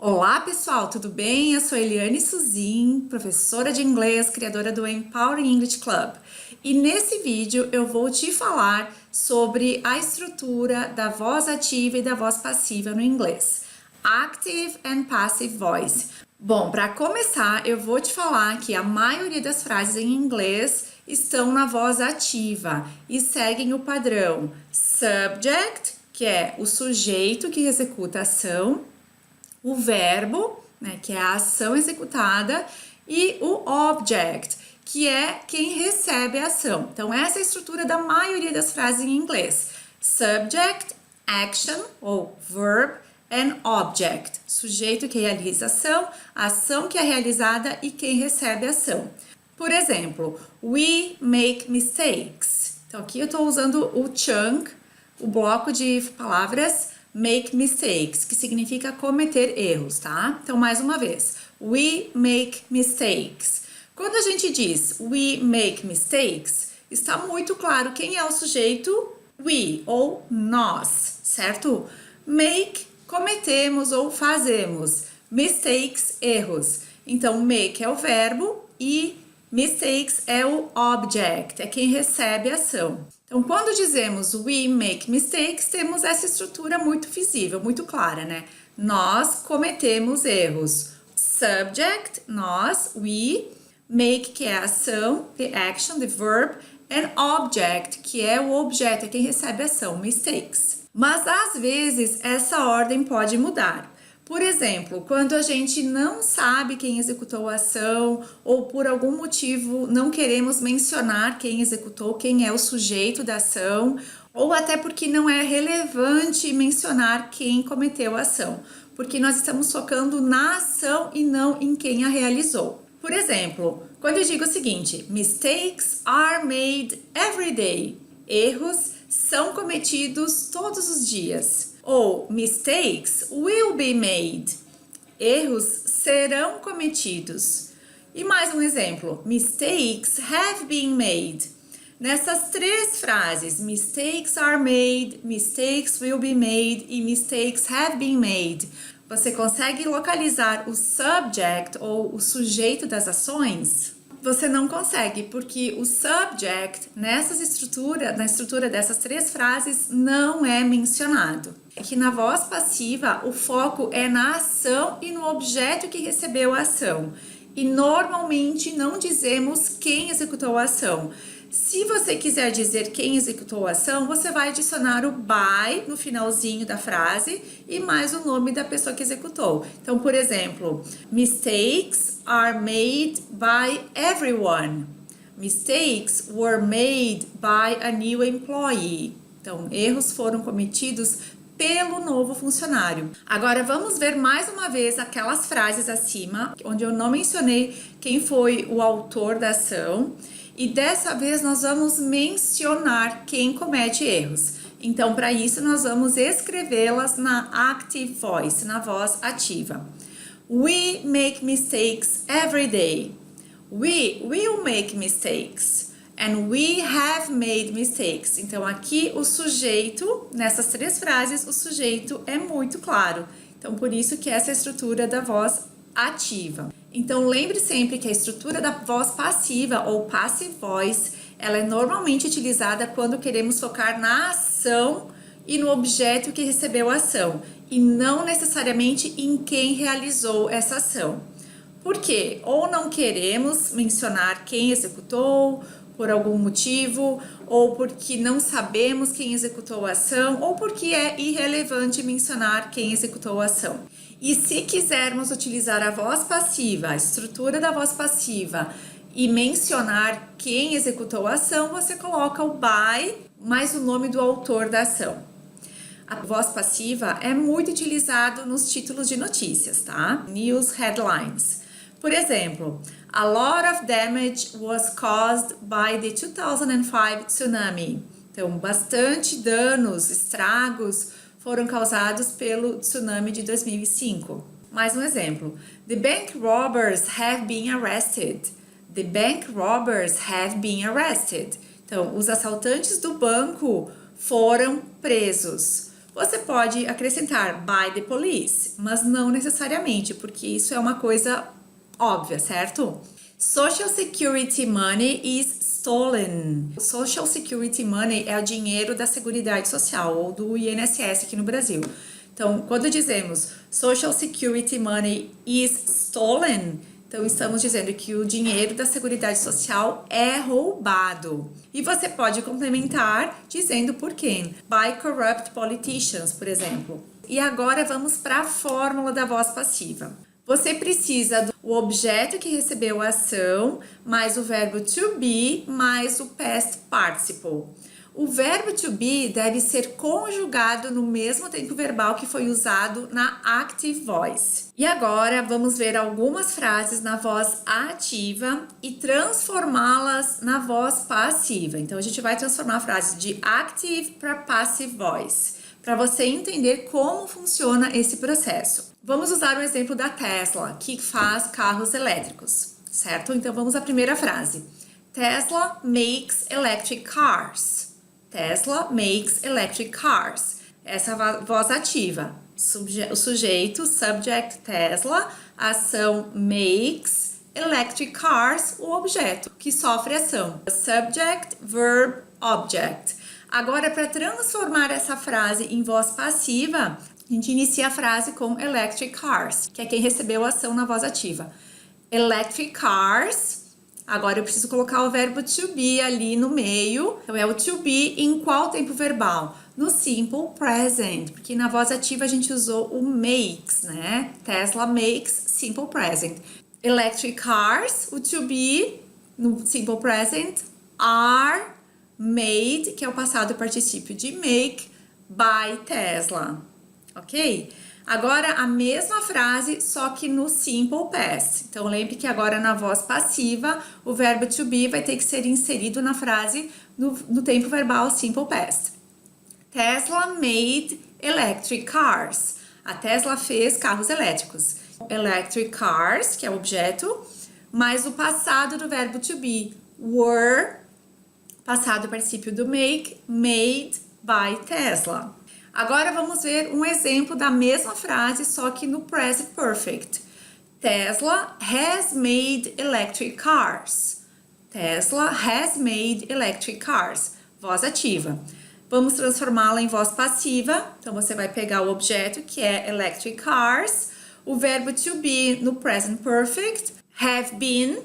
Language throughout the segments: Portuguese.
Olá pessoal, tudo bem? Eu sou Eliane Suzin, professora de inglês, criadora do Empowering English Club. E nesse vídeo eu vou te falar sobre a estrutura da voz ativa e da voz passiva no inglês. Active and Passive Voice. Bom, para começar, eu vou te falar que a maioria das frases em inglês estão na voz ativa e seguem o padrão subject, que é o sujeito que executa a ação, o verbo, né, que é a ação executada, e o object, que é quem recebe a ação. Então, essa é a estrutura da maioria das frases em inglês. Subject, action ou verb and object. Sujeito que realiza a ação que é realizada e quem recebe a ação. Por exemplo, we make mistakes. Então, aqui eu estou usando o chunk, o bloco de palavras make mistakes, que significa cometer erros, tá? Então, mais uma vez, we make mistakes. Quando a gente diz we make mistakes, está muito claro quem é o sujeito we ou nós, certo? Make, cometemos ou fazemos. Mistakes, erros. Então, make é o verbo e mistakes é o object, é quem recebe a ação. Então, quando dizemos we make mistakes, temos essa estrutura muito visível, muito clara, né? Nós cometemos erros. Subject, nós, we, make, que é a ação, the action, the verb, and object, que é o objeto, é quem recebe a ação, mistakes. Mas, às vezes, essa ordem pode mudar. Por exemplo, quando a gente não sabe quem executou a ação ou por algum motivo não queremos mencionar quem executou, quem é o sujeito da ação, ou até porque não é relevante mencionar quem cometeu a ação, porque nós estamos focando na ação e não em quem a realizou. Por exemplo, quando eu digo o seguinte, mistakes are made every day. Erros são cometidos todos os dias. Ou mistakes will be made. Erros serão cometidos. E mais um exemplo, mistakes have been made. Nessas três frases, mistakes are made, mistakes will be made e mistakes have been made, você consegue localizar o subject ou o sujeito das ações? Você não consegue, porque o subject na estrutura dessas três frases não é mencionado. Aqui na voz passiva, o foco é na ação e no objeto que recebeu a ação. E normalmente não dizemos quem executou a ação. Se você quiser dizer quem executou a ação, você vai adicionar o by no finalzinho da frase e mais o nome da pessoa que executou. Então, por exemplo, mistakes are made by everyone. Mistakes were made by a new employee. Então, erros foram cometidos pelo novo funcionário. Agora vamos ver mais uma vez aquelas frases acima, onde eu não mencionei quem foi o autor da ação. E dessa vez nós vamos mencionar quem comete erros. Então, para isso, nós vamos escrevê-las na active voice, na voz ativa. We make mistakes every day. We will make mistakes. And we have made mistakes. Então, aqui o sujeito, nessas três frases, o sujeito é muito claro. Então, por isso que essa é a estrutura da voz ativa. Então, lembre sempre que a estrutura da voz passiva ou passive voice, ela é normalmente utilizada quando queremos focar na ação e no objeto que recebeu a ação, e não necessariamente em quem realizou essa ação. Por quê? Ou não queremos mencionar quem executou por algum motivo, ou porque não sabemos quem executou a ação, ou porque é irrelevante mencionar quem executou a ação. E se quisermos utilizar a voz passiva, a estrutura da voz passiva, e mencionar quem executou a ação, você coloca o by mais o nome do autor da ação. A voz passiva é muito utilizada nos títulos de notícias, tá? News headlines. Por exemplo, a lot of damage was caused by the 2005 tsunami. Então, bastante danos, estragos foram causados pelo tsunami de 2005. Mais um exemplo. The bank robbers have been arrested. The bank robbers have been arrested. Então, os assaltantes do banco foram presos. Você pode acrescentar by the police, mas não necessariamente, porque isso é uma coisa óbvia, certo? Social Security money is stolen. Social Security money é o dinheiro da Seguridade Social ou do INSS aqui no Brasil. Então, quando dizemos Social Security money is stolen, então estamos dizendo que o dinheiro da Seguridade Social é roubado. E você pode complementar dizendo por quem. By corrupt politicians, por exemplo. E agora vamos para a fórmula da voz passiva. Você precisa do objeto que recebeu a ação, mais o verbo to be, mais o past participle. O verbo to be deve ser conjugado no mesmo tempo verbal que foi usado na active voice. E agora vamos ver algumas frases na voz ativa e transformá-las na voz passiva. Então a gente vai transformar a frase de active para passive voice, para você entender como funciona esse processo. Vamos usar o exemplo da Tesla, que faz carros elétricos, certo? Então vamos à primeira frase. Tesla makes electric cars. Tesla makes electric cars. Essa é a voz ativa. O sujeito, subject, Tesla, ação makes, electric cars, o objeto que sofre ação. Subject, verb, object. Agora, para transformar essa frase em voz passiva, a gente inicia a frase com electric cars, que é quem recebeu a ação na voz ativa. Electric cars. Agora eu preciso colocar o verbo to be ali no meio. Então é o to be em qual tempo verbal? No simple present, porque na voz ativa a gente usou o makes, né? Tesla makes simple present. Electric cars, o to be no simple present, are made, que é o passado particípio de make, by Tesla. Ok? Agora, a mesma frase, só que no simple past. Então, lembre que agora na voz passiva, o verbo to be vai ter que ser inserido na frase no tempo verbal simple past. Tesla made electric cars. A Tesla fez carros elétricos. Electric cars, que é o objeto, mais o passado do verbo to be, were, passado particípio do make, made by Tesla. Agora vamos ver um exemplo da mesma frase, só que no present perfect. Tesla has made electric cars. Tesla has made electric cars. Voz ativa. Vamos transformá-la em voz passiva. Então você vai pegar o objeto que é electric cars, o verbo to be no present perfect, have been,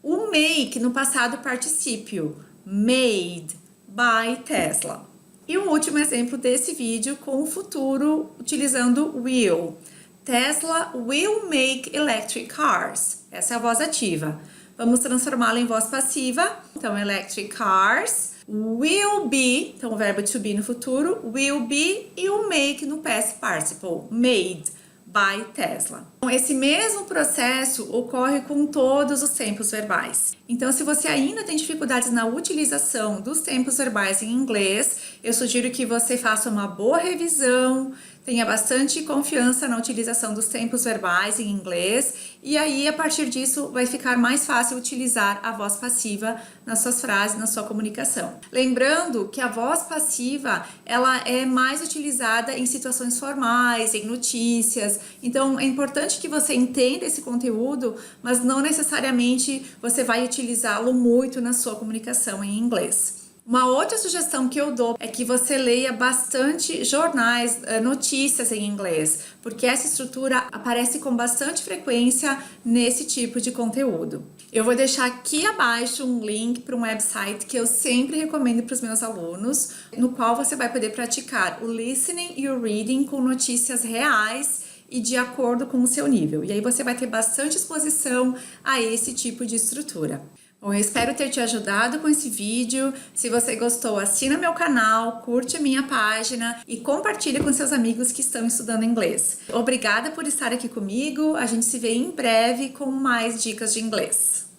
o make no passado particípio, made by Tesla. E o último exemplo desse vídeo com o futuro utilizando will. Tesla will make electric cars. Essa é a voz ativa. Vamos transformá-la em voz passiva. Então, electric cars will be, então o verbo to be no futuro, will be e o make no past participle, made by Tesla. Então, esse mesmo processo ocorre com todos os tempos verbais. Então, se você ainda tem dificuldades na utilização dos tempos verbais em inglês, eu sugiro que você faça uma boa revisão, tenha bastante confiança na utilização dos tempos verbais em inglês e aí, a partir disso, vai ficar mais fácil utilizar a voz passiva nas suas frases, na sua comunicação. Lembrando que a voz passiva, ela é mais utilizada em situações formais, em notícias, então é importante que você entenda esse conteúdo, mas não necessariamente você vai utilizá-lo muito na sua comunicação em inglês. Uma outra sugestão que eu dou é que você leia bastante jornais, notícias em inglês, porque essa estrutura aparece com bastante frequência nesse tipo de conteúdo. Eu vou deixar aqui abaixo um link para um website que eu sempre recomendo para os meus alunos, no qual você vai poder praticar o listening e o reading com notícias reais e de acordo com o seu nível. E aí você vai ter bastante exposição a esse tipo de estrutura. Bom, eu espero ter te ajudado com esse vídeo. Se você gostou, assina meu canal, curte a minha página e compartilha com seus amigos que estão estudando inglês. Obrigada por estar aqui comigo. A gente se vê em breve com mais dicas de inglês.